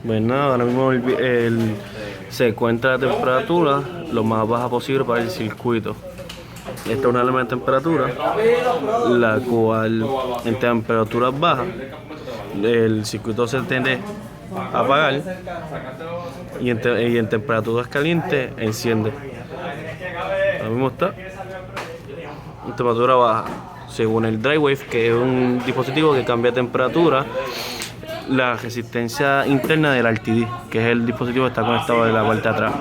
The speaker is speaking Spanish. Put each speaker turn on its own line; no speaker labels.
Pues nada, ahora mismo se encuentra la temperatura lo más baja posible para el circuito. Esta es una alarma de temperatura, la cual en temperaturas bajas el circuito se tiende a apagar y en temperaturas calientes enciende. Ahora mismo está en temperatura baja. Según el DriveWave, que es un dispositivo que cambia temperatura, la resistencia interna del RTD, que es el dispositivo que está conectado de la parte de atrás.